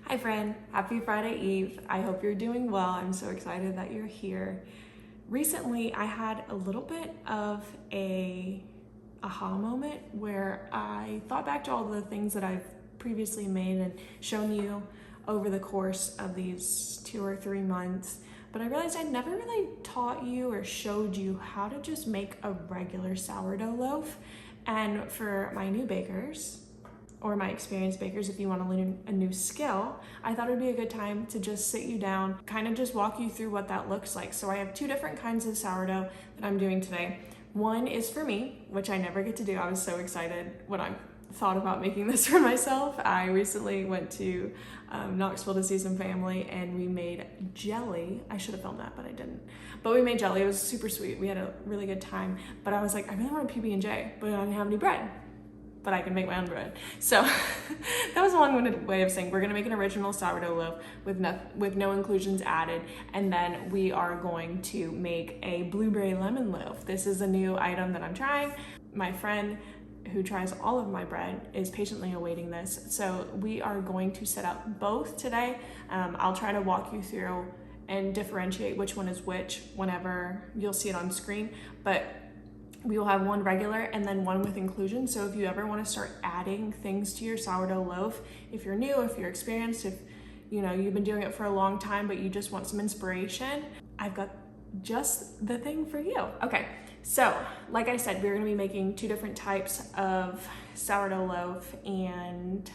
Hi friend, happy Friday Eve. I hope you're doing well. I'm so excited that you're here. Recently, I had a little bit of a aha moment where I thought back to all the things that I've previously made and shown you over the course of these 2 or 3 months, but I realized I'd never really taught you or showed you how to just make a regular sourdough loaf. And for my new bakers, or my experienced bakers, if you want to learn a new skill, I thought it would be a good time to just sit you down, kind of just walk you through what that looks like. So I have 2 different kinds of sourdough that I'm doing today. One is for me, which I never get to do. I was so excited when I thought about making this for myself. I recently went to Knoxville to see some family and we made jelly. I should have filmed that, but I didn't. But we made jelly. It was super sweet. We had a really good time. But I was like, I really want a PB&J, but I didn't have any bread. But I can make my own bread. So that was a long-winded way of saying we're gonna make an original sourdough loaf with no inclusions added, and then we are going to make a blueberry lemon loaf. This is a new item that I'm trying. My friend who tries all of my bread is patiently awaiting this. So we are going to set up both today. I'll try to walk you through and differentiate which one is which whenever you'll see it on screen, but we will have one regular and then one with inclusion. So if you ever want to start adding things to your sourdough loaf, if you're new, if you're experienced, if you've been doing it for a long time, but you just want some inspiration, I've got just the thing for you. Okay, so like I said, we're going to be making 2 different types of sourdough loaf, and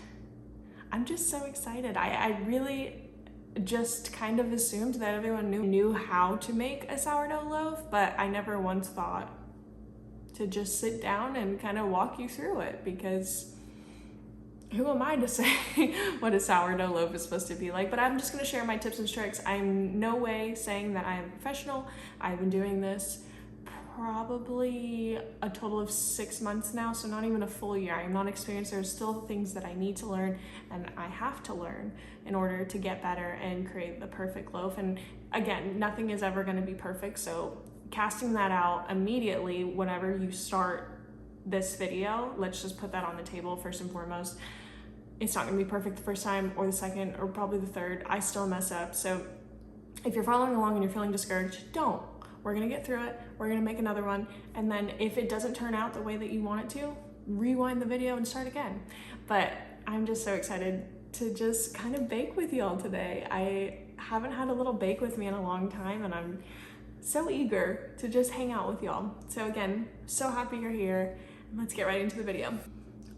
I'm just so excited. I really just kind of assumed that everyone knew how to make a sourdough loaf, but I never once thought to just sit down and kind of walk you through it, because who am I to say what a sourdough loaf is supposed to be like? But I'm just going to share my tips and tricks. I'm no way saying that I'm a professional. I've been doing this probably a total of 6 months now, so not even a full year. I'm not experienced. There's still things that I need to learn and I have to learn in order to get better and create the perfect loaf. And again, nothing is ever going to be perfect, so casting that out immediately whenever you start this video, let's just put that on the table first and foremost. It's not gonna be perfect the first time or the second or probably the third. I still mess up. So if you're following along and you're feeling discouraged, don't. We're gonna get through it. We're gonna make another one. And then if it doesn't turn out the way that you want it to, rewind the video and start again. But I'm just so excited to just kind of bake with y'all today. I haven't had a little bake with me in a long time, and I'm so eager to just hang out with y'all. So again, so happy you're here. Let's get right into the video.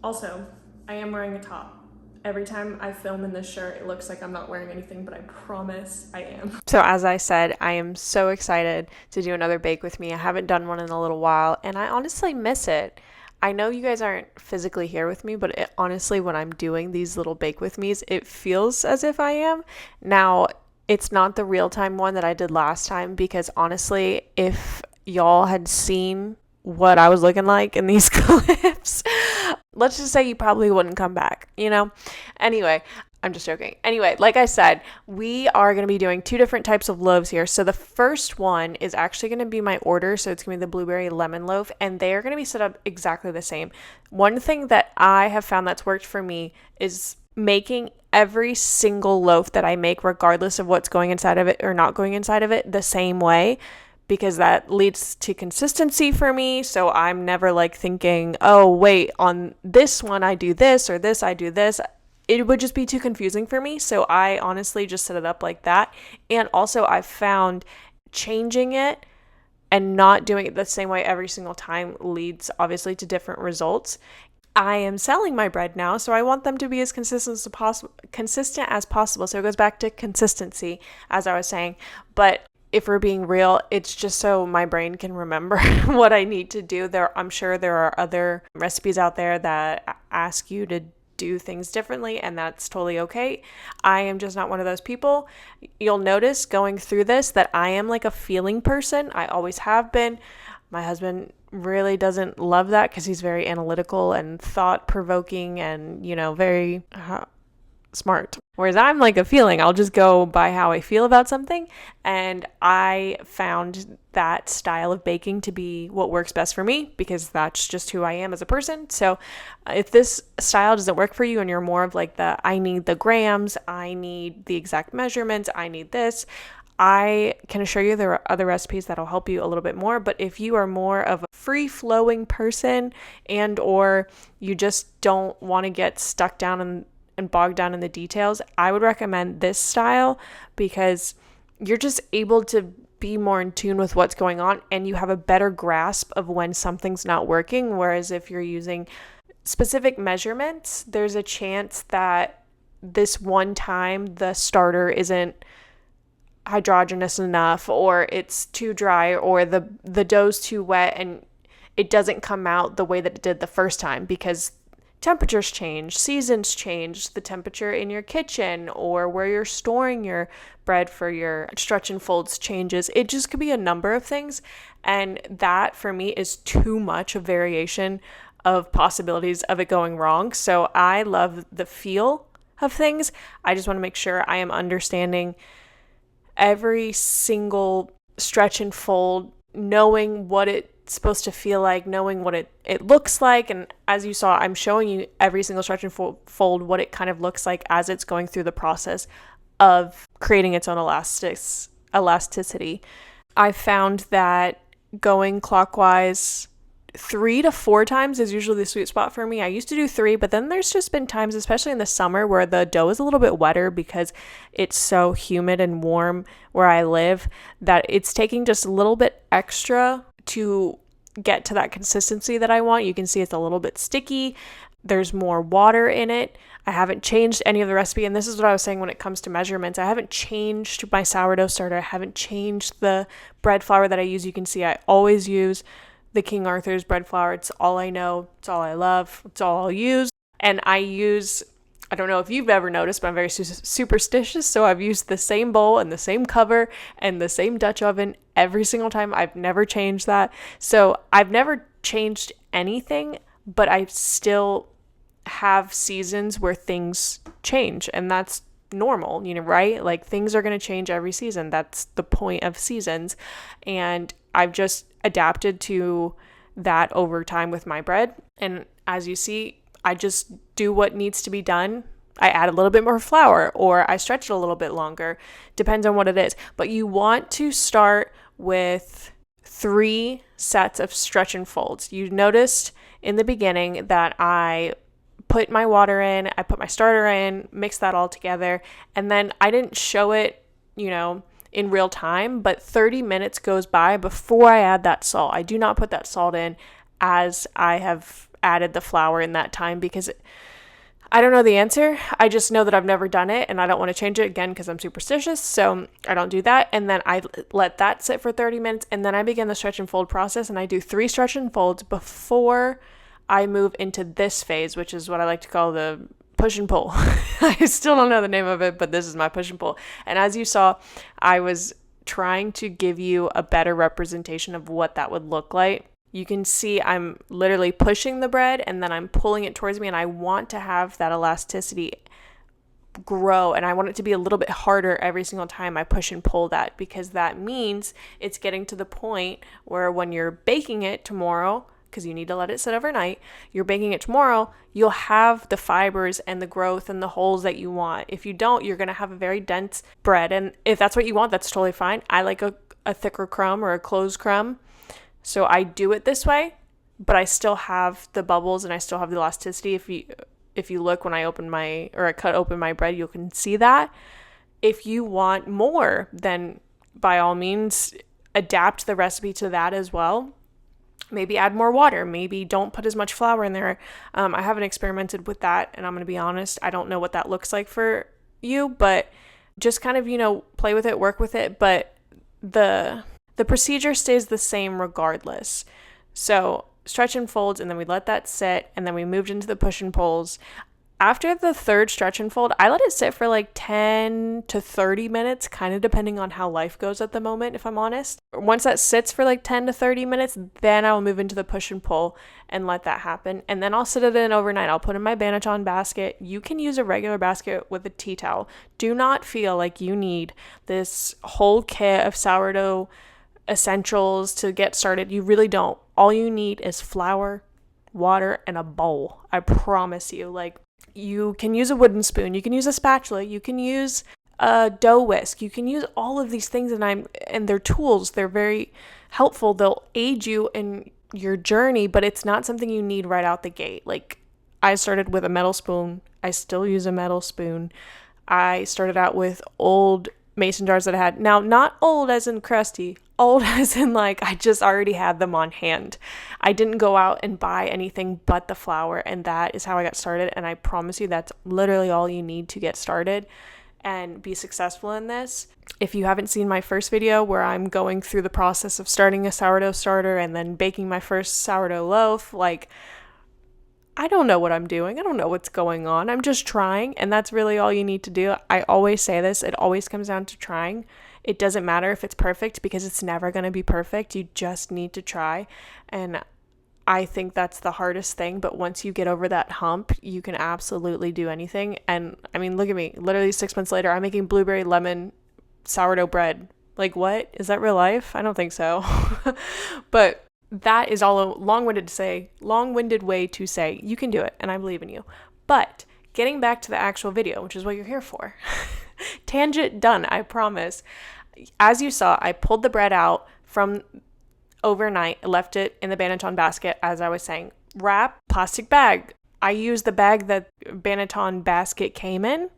Also, I am wearing a top. Every time I film in this shirt, it looks like I'm not wearing anything, but I promise I am. So as I said, I am so excited to do another bake with me. I haven't done one in a little while, and I honestly miss it. I know you guys aren't physically here with me, but honestly, when I'm doing these little bake with me's, it feels as if I am. Now, it's not the real-time one that I did last time, because honestly, if y'all had seen what I was looking like in these clips, let's just say you probably wouldn't come back, Anyway, I'm just joking. Anyway, like I said, we are going to be doing 2 different types of loaves here. So the first one is actually going to be my order. So it's going to be the blueberry lemon loaf, and they are going to be set up exactly the same. One thing that I have found that's worked for me is making every single loaf that I make, regardless of what's going inside of it or not going inside of it, the same way, because that leads to consistency for me. So I'm never like thinking, oh wait, on this one I do this, or this I do this. It would just be too confusing for me. So I honestly just set it up like that. And also I've found changing it and not doing it the same way every single time leads obviously to different results. I am selling my bread now, so I want them to be as consistent as possible. So it goes back to consistency, as I was saying. But if we're being real, it's just so my brain can remember what I need to do. I'm sure there are other recipes out there that ask you to do things differently, and that's totally okay. I am just not one of those people. You'll notice going through this that I am like a feeling person. I always have been. My husband really doesn't love that because he's very analytical and thought-provoking and, very smart. Whereas I'm like a feeling. I'll just go by how I feel about something. And I found that style of baking to be what works best for me because that's just who I am as a person. So if this style doesn't work for you and you're more of like I need the grams, I need the exact measurements, I need this, I can assure you there are other recipes that'll help you a little bit more. But if you are more of a free-flowing person and or you just don't want to get stuck down and bogged down in the details, I would recommend this style because you're just able to be more in tune with what's going on and you have a better grasp of when something's not working. Whereas if you're using specific measurements, there's a chance that this one time the starter isn't hydrogenous enough or it's too dry or the dough's too wet and it doesn't come out the way that it did the first time because temperatures change, seasons change, the temperature in your kitchen or where you're storing your bread for your stretch and folds changes. It just could be a number of things. And that for me is too much of variation of possibilities of it going wrong. So I love the feel of things. I just want to make sure I am understanding every single stretch and fold, knowing what it's supposed to feel like, knowing what it looks like. And as you saw, I'm showing you every single stretch and fold, what it kind of looks like as it's going through the process of creating its own elasticity. I found that going clockwise 3 to 4 times is usually the sweet spot for me. I used to do 3, but then there's just been times, especially in the summer, where the dough is a little bit wetter because it's so humid and warm where I live that it's taking just a little bit extra to get to that consistency that I want. You can see it's a little bit sticky. There's more water in it. I haven't changed any of the recipe. And this is what I was saying when it comes to measurements. I haven't changed my sourdough starter. I haven't changed the bread flour that I use. You can see I always use the King Arthur's bread flour. It's all I know. It's all I love. It's all I'll use. And I don't know if you've ever noticed, but I'm very superstitious. So I've used the same bowl and the same cover and the same Dutch oven every single time. I've never changed that. So I've never changed anything, but I still have seasons where things change. And that's normal, right? Like things are going to change every season. That's the point of seasons. And I've just adapted to that over time with my bread. And as you see, I just do what needs to be done. I add a little bit more flour or I stretch it a little bit longer. Depends on what it is. But you want to start with 3 sets of stretch and folds. You noticed in the beginning that I put my water in, I put my starter in, mix that all together, and then I didn't show it, in real time, but 30 minutes goes by before I add that salt. I do not put that salt in as I have added the flour in that time because I don't know the answer. I just know that I've never done it and I don't want to change it again because I'm superstitious. So I don't do that. And then I let that sit for 30 minutes and then I begin the stretch and fold process and I do 3 stretch and folds before I move into this phase, which is what I like to call the push and pull. I still don't know the name of it, but this is my push and pull. And as you saw, I was trying to give you a better representation of what that would look like. You can see I'm literally pushing the bread and then I'm pulling it towards me, and I want to have that elasticity grow and I want it to be a little bit harder every single time I push and pull that, because that means it's getting to the point where when you're baking it tomorrow, because you need to let it sit overnight, you're baking it tomorrow, you'll have the fibers and the growth and the holes that you want. If you don't, you're going to have a very dense bread. And if that's what you want, that's totally fine. I like a thicker crumb or a closed crumb. So I do it this way, but I still have the bubbles and I still have the elasticity. If you look when I cut open my bread, you can see that. If you want more, then by all means, adapt the recipe to that as well. Maybe add more water. Maybe don't put as much flour in there. I haven't experimented with that, and I'm going to be honest, I don't know what that looks like for you, but just kind of, play with it, work with it. But the procedure stays the same regardless. So stretch and folds, and then we let that sit, and then we moved into the push and pulls. After the third stretch and fold, I let it sit for like 10 to 30 minutes, kind of depending on how life goes at the moment, if I'm honest. Once that sits for like 10 to 30 minutes, then I'll move into the push and pull and let that happen. And then I'll sit it in overnight. I'll put in my Banneton basket. You can use a regular basket with a tea towel. Do not feel like you need this whole kit of sourdough essentials to get started. You really don't. All you need is flour, water, and a bowl. I promise you. Like, you can use a wooden spoon, you can use a spatula, you can use a dough whisk, you can use all of these things, and they're tools. They're very helpful. They'll aid you in your journey, but it's not something you need right out the gate. Like, I started with a metal spoon. I still use a metal spoon. I started out with old mason jars that I had. Now, not old as in crusty, old as in like I just already had them on hand. I didn't go out and buy anything but the flour, and that is how I got started. And I promise you that's literally all you need to get started and be successful in this. If you haven't seen my first video where I'm going through the process of starting a sourdough starter and then baking my first sourdough loaf, like, I don't know what I'm doing. I don't know what's going on. I'm just trying, and that's really all you need to do. I always say this. It always comes down to trying. It doesn't matter if it's perfect, because it's never going to be perfect. You just need to try, and I think that's the hardest thing. But once you get over that hump, you can absolutely do anything. And I mean, look at me. Literally 6 months later, I'm making blueberry lemon sourdough bread. Like, what? Is that real life? I don't think so. But that is all a long-winded way to say you can do it, and I believe in you. But getting back to the actual video, which is what you're here for. Tangent done, I promise. As you saw, I pulled the bread out from overnight, left it in the Banneton basket, as I was saying. Wrap, plastic bag. I used the bag that Banneton basket came in.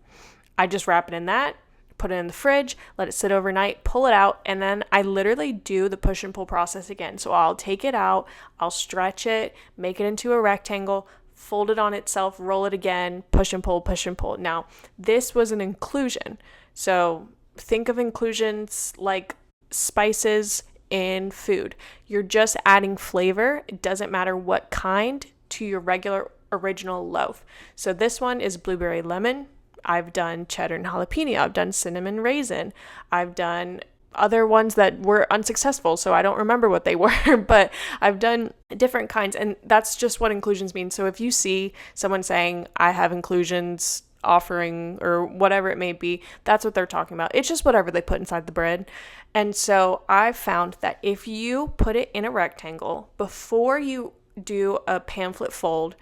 I just wrap it in that, put it in the fridge, let it sit overnight, pull it out, and then I literally do the push and pull process again. So I'll take it out, I'll stretch it, make it into a rectangle, fold it on itself, roll it again, push and pull, push and pull. Now, this was an inclusion. So think of inclusions like spices in food. You're just adding flavor. It doesn't matter what kind to your regular original loaf. So this one is blueberry lemon. I've done cheddar and jalapeno. I've done cinnamon raisin. I've done other ones that were unsuccessful, so I don't remember what they were, but I've done different kinds, and that's just what inclusions mean. So if you see someone saying, I have inclusions offering, or whatever it may be, that's what they're talking about. It's just whatever they put inside the bread. And so I've found that if you put it in a rectangle before you do a pamphlet fold,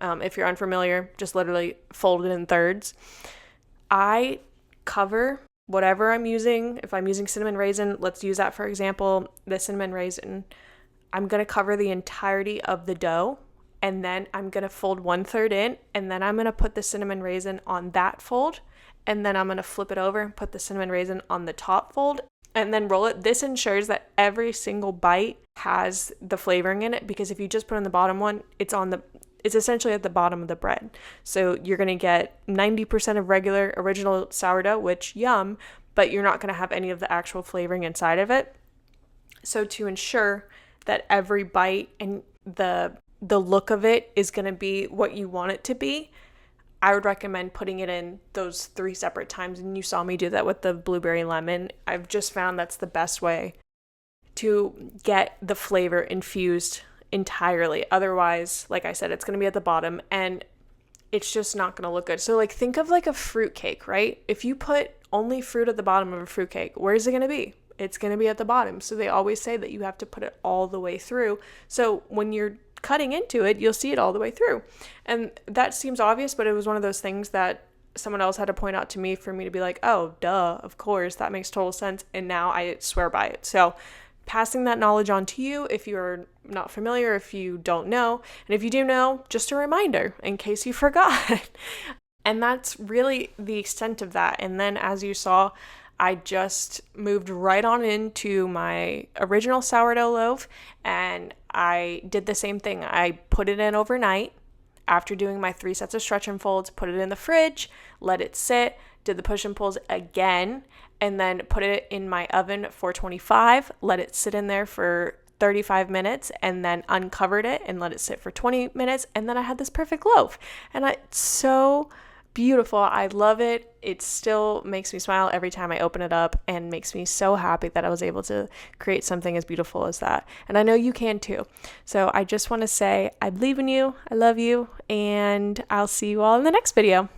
if you're unfamiliar, just literally fold it in thirds. I cover whatever I'm using. If I'm using cinnamon raisin, let's use that for example, the cinnamon raisin, I'm going to cover the entirety of the dough, and then I'm going to fold 1/3 in, and then I'm going to put the cinnamon raisin on that fold, and then I'm going to flip it over and put the cinnamon raisin on the top fold, and then roll it. This ensures that every single bite has the flavoring in it, because if you just put in the bottom one, it's essentially at the bottom of the bread. So you're going to get 90% of regular original sourdough, which yum, but you're not going to have any of the actual flavoring inside of it. So to ensure that every bite and the look of it is going to be what you want it to be, I would recommend putting it in those 3 separate times. And you saw me do that with the blueberry lemon. I've just found that's the best way to get the flavor infused entirely. Otherwise, like I said, it's going to be at the bottom and it's just not going to look good. So like, think of like a fruit cake, right? If you put only fruit at the bottom of a fruit cake, where is it going to be? It's going to be at the bottom. So they always say that you have to put it all the way through. So when you're cutting into it, you'll see it all the way through. And that seems obvious, but it was one of those things that someone else had to point out to me for me to be like, oh, duh, of course, that makes total sense. And now I swear by it. So passing that knowledge on to you if you're not familiar, if you don't know, and if you do know, just a reminder in case you forgot. And that's really the extent of that. And then as you saw, I just moved right on into my original sourdough loaf, and I did the same thing. I put it in overnight after doing my 3 sets of stretch and folds, put it in the fridge, let it sit, did the push and pulls again, and then put it in my oven at 425, let it sit in there for 35 minutes and then uncovered it and let it sit for 20 minutes. And then I had this perfect loaf. And it's so beautiful. I love it. It still makes me smile every time I open it up and makes me so happy that I was able to create something as beautiful as that. And I know you can too. So I just want to say, I believe in you. I love you. And I'll see you all in the next video.